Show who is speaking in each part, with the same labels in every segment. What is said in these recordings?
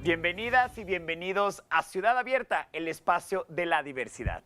Speaker 1: Bienvenidas y bienvenidos a Ciudad Abierta, el espacio de la diversidad.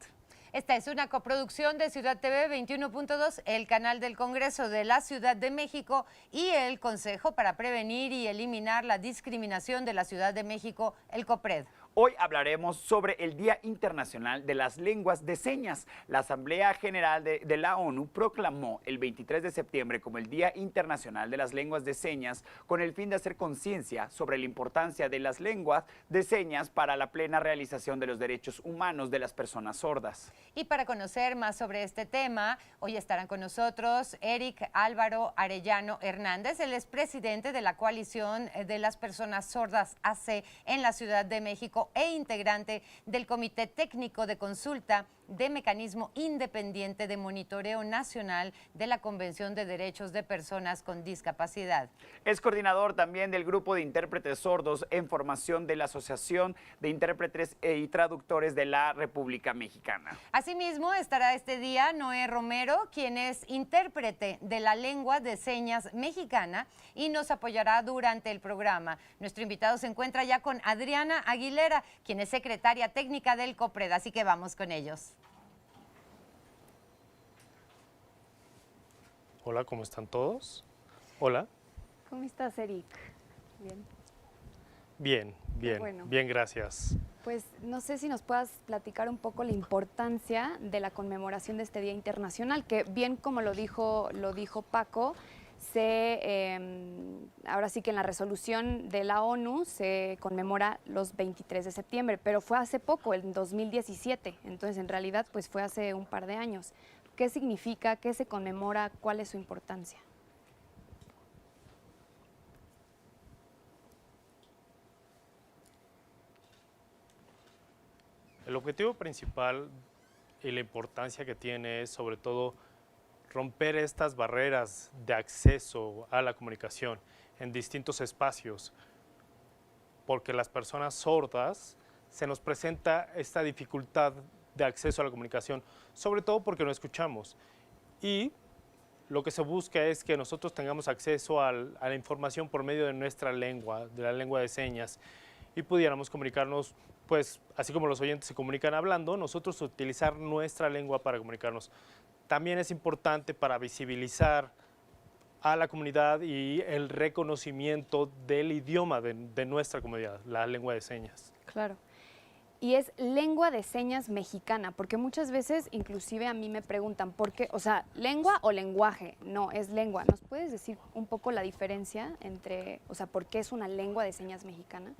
Speaker 2: Esta es una coproducción de Ciudad TV 21.2, el canal del Congreso de la Ciudad de México y el Consejo para Prevenir y Eliminar la Discriminación de la Ciudad de México, el COPRED.
Speaker 1: Hoy hablaremos sobre el Día Internacional de las Lenguas de Señas. La Asamblea General de la ONU proclamó el 23 de septiembre como el Día Internacional de las Lenguas de Señas con el fin de hacer conciencia sobre la importancia de las lenguas de señas para la plena realización de los derechos humanos de las personas sordas.
Speaker 2: Y para conocer más sobre este tema, hoy estarán con nosotros Eric Álvaro Arellano Hernández, el expresidente de la Coalición de las Personas Sordas AC en la Ciudad de México e integrante del Comité Técnico de Consulta de Mecanismo Independiente de Monitoreo Nacional de la Convención de Derechos de Personas con Discapacidad.
Speaker 1: Es coordinador también del Grupo de Intérpretes Sordos en formación de la Asociación de Intérpretes y Traductores de la República Mexicana.
Speaker 2: Asimismo, estará este día Noé Romero, quien es intérprete de la lengua de señas mexicana y nos apoyará durante el programa. Nuestro invitado se encuentra ya con Adriana Aguilera, quien es secretaria técnica del COPRED, así que vamos con ellos.
Speaker 3: Hola, ¿cómo están todos? Hola.
Speaker 4: ¿Cómo estás, Eric? Bien.
Speaker 3: Bien, bien,
Speaker 4: Bueno.
Speaker 3: bien, gracias.
Speaker 4: Pues no sé si nos puedas platicar un poco la importancia de la conmemoración de este Día Internacional, que bien como lo dijo Paco, ahora sí que en la resolución de la ONU se conmemora los 23 de septiembre, pero fue hace poco, en 2017, entonces en realidad pues fue hace un par de años. ¿Qué significa? ¿Qué se conmemora? ¿Cuál es su importancia?
Speaker 3: El objetivo principal y la importancia que tiene es sobre todo romper estas barreras de acceso a la comunicación en distintos espacios, porque las personas sordas se nos presenta esta dificultad de acceso a la comunicación, sobre todo porque no escuchamos. Y lo que se busca es que nosotros tengamos acceso a la información por medio de nuestra lengua, de la lengua de señas, y pudiéramos comunicarnos, pues, así como los oyentes se comunican hablando, nosotros utilizar nuestra lengua para comunicarnos. También es importante para visibilizar a la comunidad y el reconocimiento del idioma de nuestra comunidad, la lengua de señas.
Speaker 4: Claro. Y es lengua de señas mexicana, porque muchas veces inclusive a mí me preguntan, ¿por qué? O sea, ¿lengua o lenguaje? No, es lengua. ¿Nos puedes decir un poco la diferencia entre, o sea, por qué es una lengua de señas mexicana?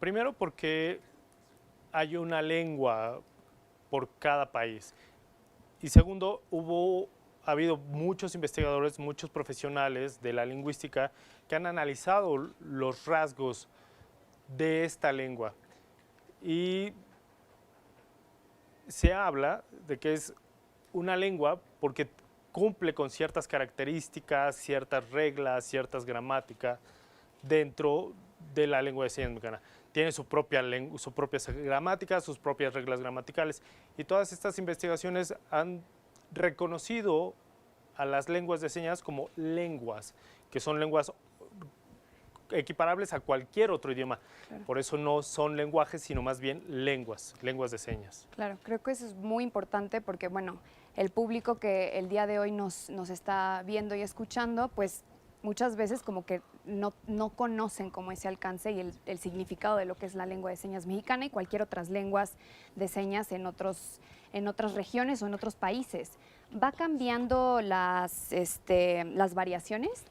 Speaker 3: Primero porque hay una lengua por cada país. Y segundo, ha habido muchos investigadores, muchos profesionales de la lingüística que han analizado los rasgos de esta lengua. Y se habla de que es una lengua porque cumple con ciertas características, ciertas reglas, ciertas gramáticas dentro de la lengua de señas mexicana. Tiene su propia gramática, sus propias reglas gramaticales. Y todas estas investigaciones han reconocido a las lenguas de señas como lenguas, que son lenguas equiparables a cualquier otro idioma. Claro. Por eso no son lenguajes, sino más bien lenguas de señas.
Speaker 4: Claro, creo que eso es muy importante porque, bueno, el público que el día de hoy nos está viendo y escuchando, pues muchas veces como que no conocen como ese alcance y el significado de lo que es la lengua de señas mexicana y cualquier otras lenguas de señas en otras regiones o en otros países. ¿Va cambiando las variaciones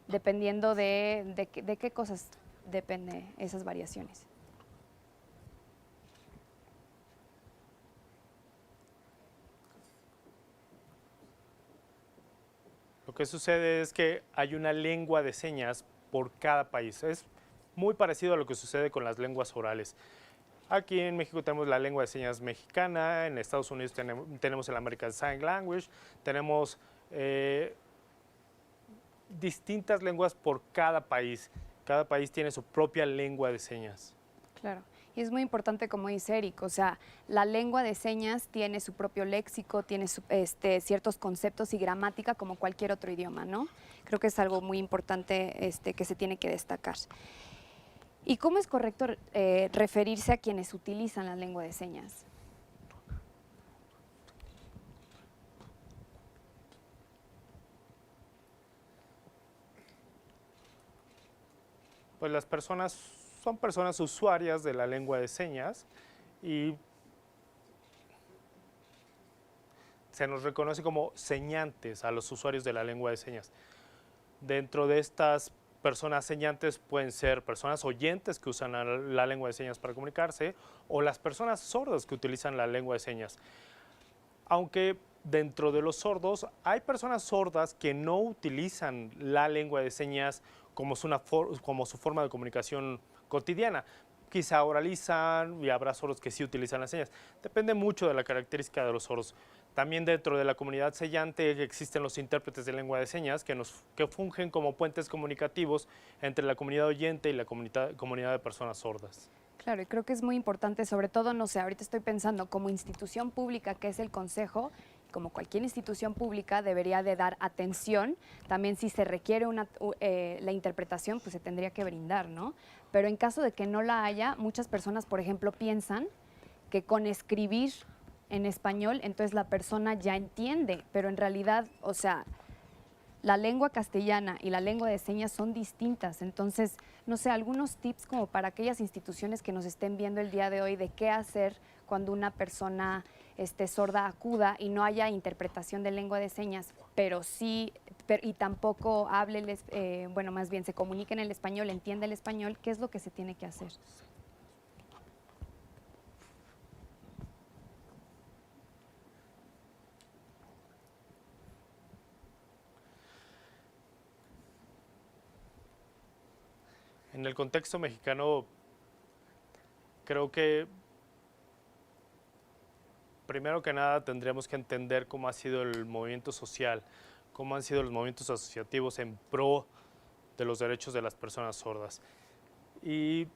Speaker 4: dependiendo de qué cosas dependen esas variaciones?
Speaker 3: Lo que sucede es que hay una lengua de señas por cada país. Es muy parecido a lo que sucede con las lenguas orales. Aquí en México tenemos la lengua de señas mexicana, en Estados Unidos tenemos el American Sign Language, tenemos distintas lenguas por cada país. Cada país tiene su propia lengua de señas.
Speaker 4: Claro. Y es muy importante, como dice Eric, o sea, la lengua de señas tiene su propio léxico, tiene ciertos conceptos y gramática como cualquier otro idioma, ¿no? Creo que es algo muy importante que se tiene que destacar. ¿Y cómo es correcto referirse a quienes utilizan la lengua de señas?
Speaker 3: Pues las personas son personas usuarias de la lengua de señas y se nos reconoce como señantes a los usuarios de la lengua de señas. Dentro de estas personas señantes pueden ser personas oyentes que usan la lengua de señas para comunicarse o las personas sordas que utilizan la lengua de señas. Aunque dentro de los sordos hay personas sordas que no utilizan la lengua de señas como su forma de comunicación cotidiana. Quizá oralizan y habrá sordos que sí utilizan las señas. Depende mucho de la característica de los sordos. También dentro de la comunidad sellante existen los intérpretes de lengua de señas que fungen como puentes comunicativos entre la comunidad oyente y la comunidad de personas sordas.
Speaker 4: Claro, y creo que es muy importante, sobre todo, no sé, ahorita estoy pensando como institución pública que es el Consejo, como cualquier institución pública debería de dar atención, también si se requiere la interpretación, pues se tendría que brindar, ¿no? Pero en caso de que no la haya, muchas personas, por ejemplo, piensan que con escribir en español, entonces la persona ya entiende, pero en realidad, o sea, la lengua castellana y la lengua de señas son distintas. Entonces, no sé, algunos tips como para aquellas instituciones que nos estén viendo el día de hoy de qué hacer cuando una persona sorda acuda y no haya interpretación de lengua de señas, pero sí, y tampoco hable, bueno, más bien se comunique en el español, entiende el español, ¿qué es lo que se tiene que hacer?
Speaker 3: En el contexto mexicano, creo que primero que nada tendríamos que entender cómo ha sido el movimiento social, cómo han sido los movimientos asociativos en pro de los derechos de las personas sordas. Y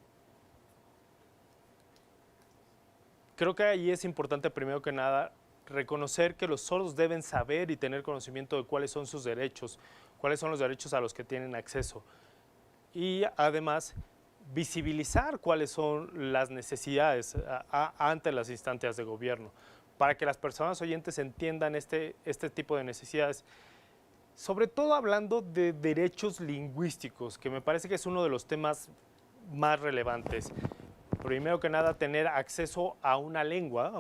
Speaker 3: creo que ahí es importante primero que nada reconocer que los sordos deben saber y tener conocimiento de cuáles son sus derechos, cuáles son los derechos a los que tienen acceso. Y además visibilizar cuáles son las necesidades ante las instancias de gobierno, para que las personas oyentes entiendan este tipo de necesidades, sobre todo hablando de derechos lingüísticos, que me parece que es uno de los temas más relevantes. Primero que nada, tener acceso a una lengua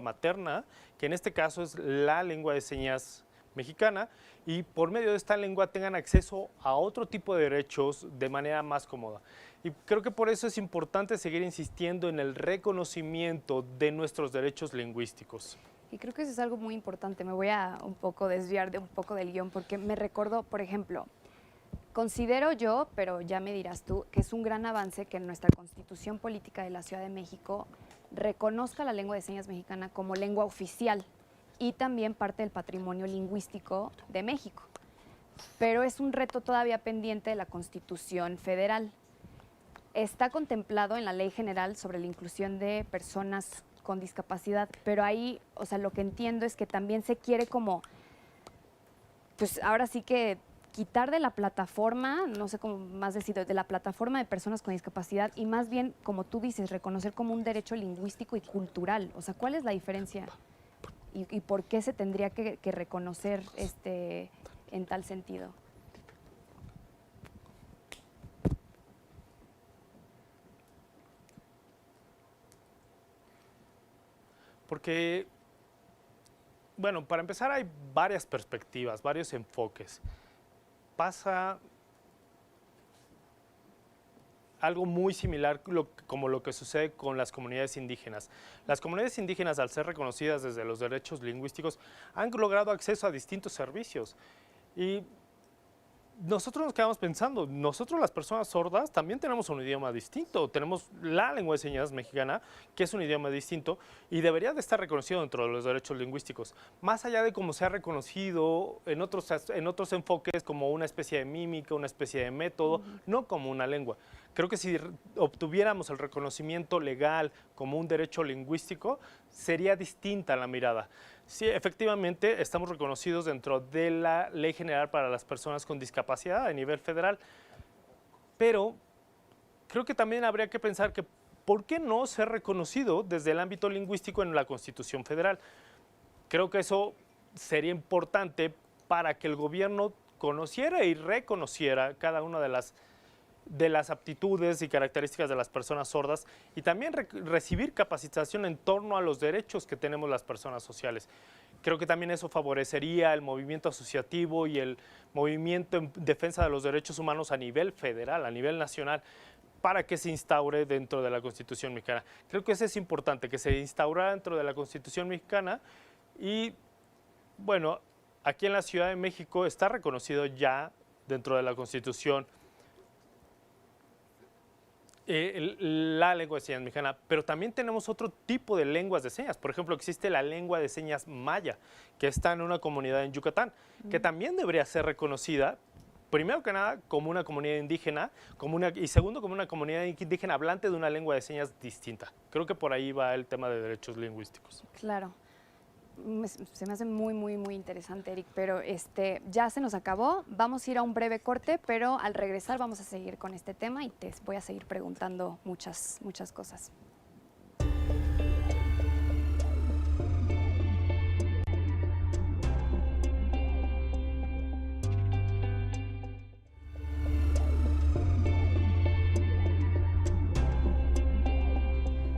Speaker 3: materna, que en este caso es la lengua de señas mexicana, y por medio de esta lengua tengan acceso a otro tipo de derechos de manera más cómoda. Y creo que por eso es importante seguir insistiendo en el reconocimiento de nuestros derechos lingüísticos.
Speaker 4: Y creo que eso es algo muy importante. Me voy a un poco desviar de un poco del guión porque me recordó, por ejemplo, considero yo, pero ya me dirás tú, que es un gran avance que nuestra Constitución Política de la Ciudad de México reconozca la lengua de señas mexicana como lengua oficial y también parte del patrimonio lingüístico de México. Pero es un reto todavía pendiente de la Constitución Federal. Está contemplado en la Ley General sobre la inclusión de personas con discapacidad, pero ahí, o sea, lo que entiendo es que también se quiere como, pues ahora sí que quitar de la plataforma, no sé cómo más decirlo, de la plataforma de personas con discapacidad y más bien, como tú dices, reconocer como un derecho lingüístico y cultural. O sea, ¿cuál es la diferencia? ¿Y por qué se tendría que reconocer en tal sentido?
Speaker 3: Porque, bueno, para empezar hay varias perspectivas, varios enfoques. Pasa algo muy similar como lo que sucede con las comunidades indígenas. Las comunidades indígenas, al ser reconocidas desde los derechos lingüísticos, han logrado acceso a distintos servicios. Y nosotros nos quedamos pensando, nosotros las personas sordas también tenemos un idioma distinto, tenemos la lengua de señas mexicana, que es un idioma distinto y debería de estar reconocido dentro de los derechos lingüísticos, más allá de cómo se ha reconocido en otros enfoques como una especie de mímica, una especie de método, no como una lengua. creo que si obtuviéramos el reconocimiento legal como un derecho lingüístico, sería distinta la mirada. Sí, efectivamente, estamos reconocidos dentro de la Ley General para las Personas con Discapacidad a nivel federal, pero creo que también habría que pensar que ¿por qué no ser reconocido desde el ámbito lingüístico en la Constitución Federal? Creo que eso sería importante para que el gobierno conociera y reconociera cada una de las aptitudes y características de las personas sordas y también recibir capacitación en torno a los derechos que tenemos las personas sociales. Creo que también eso favorecería el movimiento asociativo y el movimiento en defensa de los derechos humanos a nivel federal, a nivel nacional, para que se instaure dentro de la Constitución mexicana. Creo que eso es importante, que se instaurara dentro de la Constitución mexicana y, bueno, aquí en la Ciudad de México está reconocido ya dentro de la Constitución la lengua de señas mexicana, pero también tenemos otro tipo de lenguas de señas. Por ejemplo, existe la lengua de señas maya, que está en una comunidad en Yucatán, que también debería ser reconocida, primero que nada, como una comunidad indígena, y segundo, como una comunidad indígena hablante de una lengua de señas distinta. Creo que por ahí va el tema de derechos lingüísticos.
Speaker 4: Claro. Se me hace muy, muy, muy interesante, Eric, pero ya se nos acabó. Vamos a ir a un breve corte, pero al regresar vamos a seguir con este tema y te voy a seguir preguntando muchas, muchas cosas.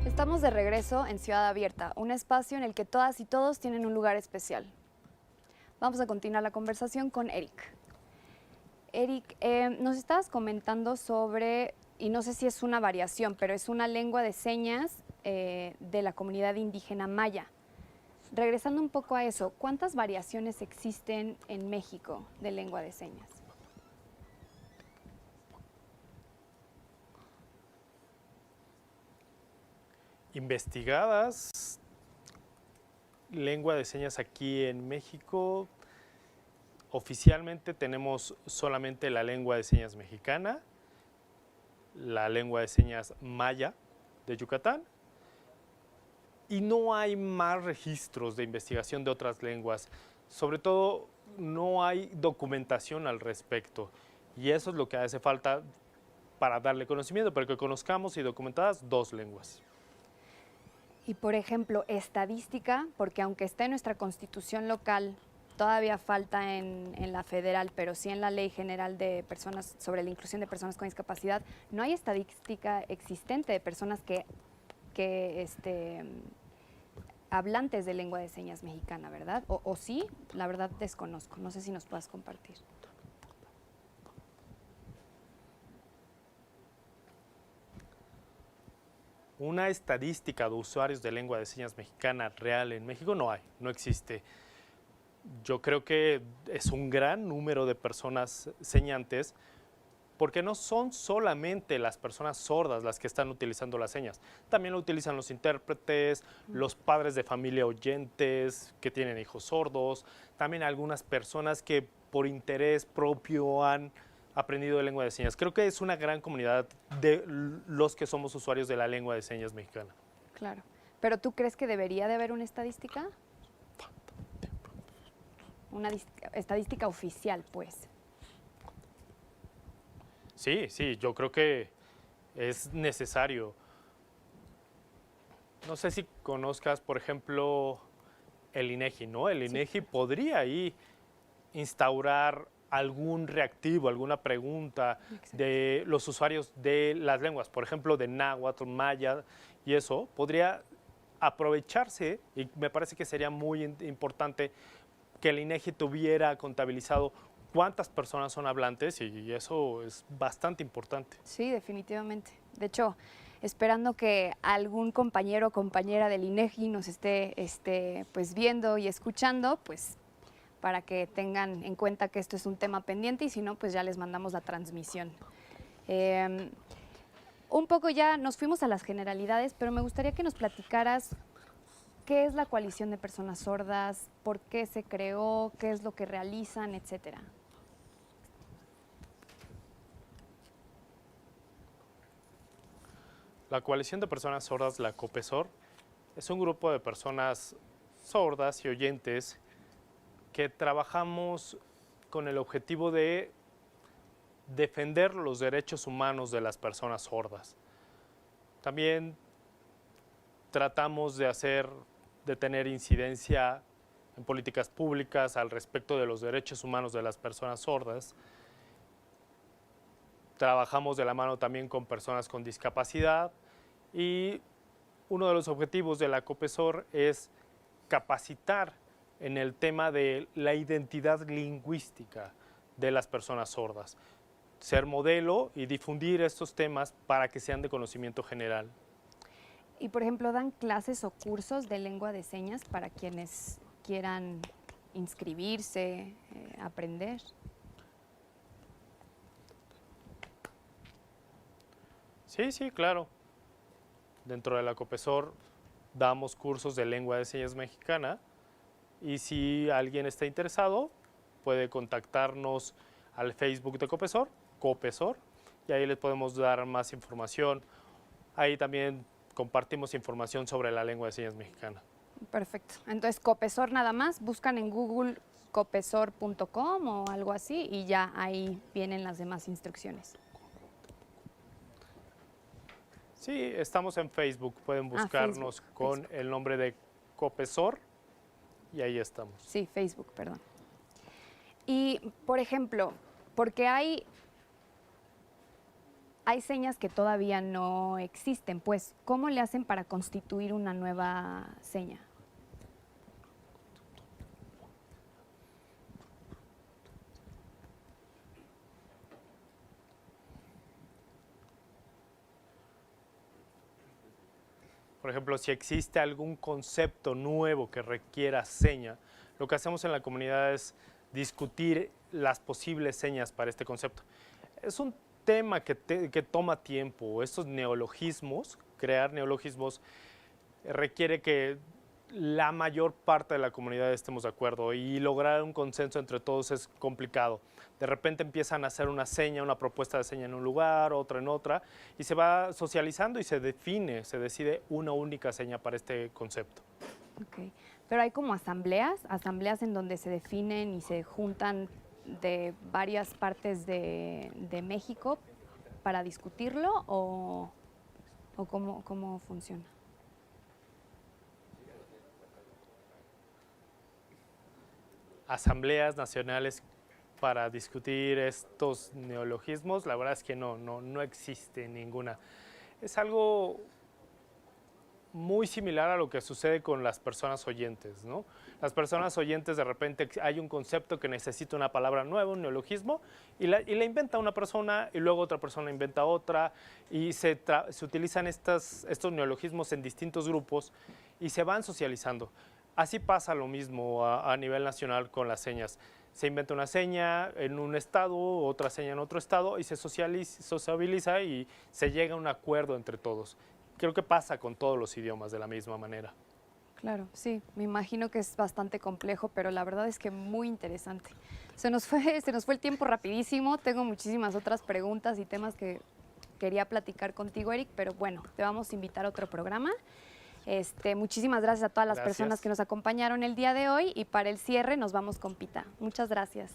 Speaker 4: Estamos de regreso en Ciudad Abierta, un espacio en el que todas y todos tienen un lugar especial. Vamos a continuar la conversación con Eric. Eric, nos estabas comentando sobre, y no sé si es una variación, pero es una lengua de señas de la comunidad indígena maya. Regresando un poco a eso, ¿cuántas variaciones existen en México de lengua de señas?
Speaker 3: Investigadas, lengua de señas aquí en México, oficialmente tenemos solamente la lengua de señas mexicana, la lengua de señas maya de Yucatán, y no hay más registros de investigación de otras lenguas. Sobre todo, no hay documentación al respecto, y eso es lo que hace falta para darle conocimiento, para que conozcamos y documentadas 2 lenguas.
Speaker 4: Y por ejemplo, estadística, porque aunque esté en nuestra constitución local, todavía falta en la federal, pero sí en la Ley General de Personas sobre la inclusión de personas con discapacidad, no hay estadística existente de personas que hablantes de lengua de señas mexicana, ¿verdad? O sí, la verdad desconozco, no sé si nos puedas compartir.
Speaker 3: Una estadística de usuarios de lengua de señas mexicana real en México no hay, no existe. Yo creo que es un gran número de personas señantes, porque no son solamente las personas sordas las que están utilizando las señas, también lo utilizan los intérpretes, los padres de familia oyentes que tienen hijos sordos, también algunas personas que por interés propio han aprendido de lengua de señas. Creo que es una gran comunidad de los que somos usuarios de la lengua de señas mexicana.
Speaker 4: Claro. ¿Pero tú crees que debería de haber una estadística? Una estadística oficial, pues.
Speaker 3: Sí, yo creo que es necesario. No sé si conozcas, por ejemplo, el INEGI, ¿no? El INEGI podría ahí instaurar algún reactivo, alguna pregunta de los usuarios de las lenguas, por ejemplo, de náhuatl, maya, y eso podría aprovecharse, y me parece que sería muy importante que el INEGI tuviera contabilizado cuántas personas son hablantes, y eso es bastante importante.
Speaker 4: Sí, definitivamente. De hecho, esperando que algún compañero o compañera del INEGI nos esté pues viendo y escuchando, pues para que tengan en cuenta que esto es un tema pendiente, y si no, pues ya les mandamos la transmisión. Un poco ya nos fuimos a las generalidades, pero me gustaría que nos platicaras qué es la Coalición de Personas Sordas, por qué se creó, qué es lo que realizan, etcétera.
Speaker 3: La Coalición de Personas Sordas, la COPESOR, es un grupo de personas sordas y oyentes que trabajamos con el objetivo de defender los derechos humanos de las personas sordas. También tratamos de tener incidencia en políticas públicas al respecto de los derechos humanos de las personas sordas. Trabajamos de la mano también con personas con discapacidad y uno de los objetivos de la COPESOR es capacitar en el tema de la identidad lingüística de las personas sordas, ser modelo y difundir estos temas para que sean de conocimiento general.
Speaker 4: Y por ejemplo, ¿dan clases o cursos de lengua de señas para quienes quieran inscribirse, aprender?
Speaker 3: Sí, claro. Dentro de la COPESOR damos cursos de lengua de señas mexicana y si alguien está interesado puede contactarnos al Facebook de COPESOR, COPESOR, y ahí les podemos dar más información. Ahí también compartimos información sobre la lengua de señas mexicana.
Speaker 4: Perfecto. Entonces, COPESOR nada más, buscan en Google copesor.com o algo así y ya ahí vienen las demás instrucciones.
Speaker 3: Sí, estamos en Facebook, pueden buscarnos con el nombre de COPESOR y ahí estamos.
Speaker 4: Sí, Facebook, perdón. Y, por ejemplo, porque hay señas que todavía no existen, pues, ¿cómo le hacen para constituir una nueva seña?
Speaker 3: Por ejemplo, si existe algún concepto nuevo que requiera seña, lo que hacemos en la comunidad es discutir las posibles señas para este concepto. Es un tema que toma tiempo. Estos neologismos, crear neologismos, requiere que la mayor parte de la comunidad estemos de acuerdo y lograr un consenso entre todos es complicado. De repente empiezan a hacer una seña, una propuesta de seña en un lugar, otra en otra, y se va socializando y se decide una única seña para este concepto.
Speaker 4: Okay. Pero hay como asambleas en donde se definen y se juntan de varias partes de México para discutirlo o cómo funciona.
Speaker 3: Asambleas nacionales para discutir estos neologismos, la verdad es que no existe ninguna. Es algo muy similar a lo que sucede con las personas oyentes, ¿no? Las personas oyentes, de repente hay un concepto que necesita una palabra nueva, un neologismo, y la inventa una persona y luego otra persona inventa otra y se utilizan estos neologismos en distintos grupos y se van socializando. Así pasa lo mismo a nivel nacional con las señas. Se inventa una seña en un estado, otra seña en otro estado y se sociabiliza y se llega a un acuerdo entre todos. Creo que pasa con todos los idiomas de la misma manera.
Speaker 4: Claro, sí, me imagino que es bastante complejo, pero la verdad es que muy interesante. Se nos fue el tiempo rapidísimo, tengo muchísimas otras preguntas y temas que quería platicar contigo, Eric, pero bueno, te vamos a invitar a otro programa. Muchísimas gracias a todas las personas que nos acompañaron el día de hoy y para el cierre nos vamos con Pita. Muchas gracias.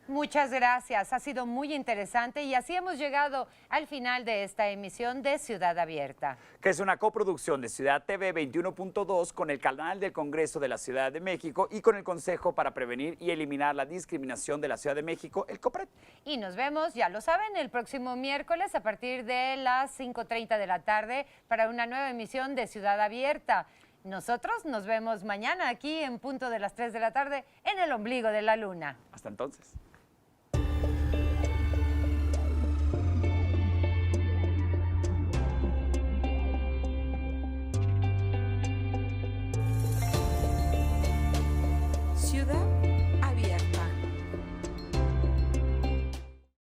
Speaker 2: Muchas gracias, ha sido muy interesante y así hemos llegado al final de esta emisión de Ciudad Abierta.
Speaker 1: Que es una coproducción de Ciudad TV 21.2 con el canal del Congreso de la Ciudad de México y con el Consejo para Prevenir y Eliminar la Discriminación de la Ciudad de México, el COPRED.
Speaker 2: Y nos vemos, ya lo saben, el próximo miércoles a partir de las 5:30 de la tarde para una nueva emisión de Ciudad Abierta. Nosotros nos vemos mañana aquí en punto de las 3 de la tarde en el ombligo de la luna.
Speaker 1: Hasta entonces.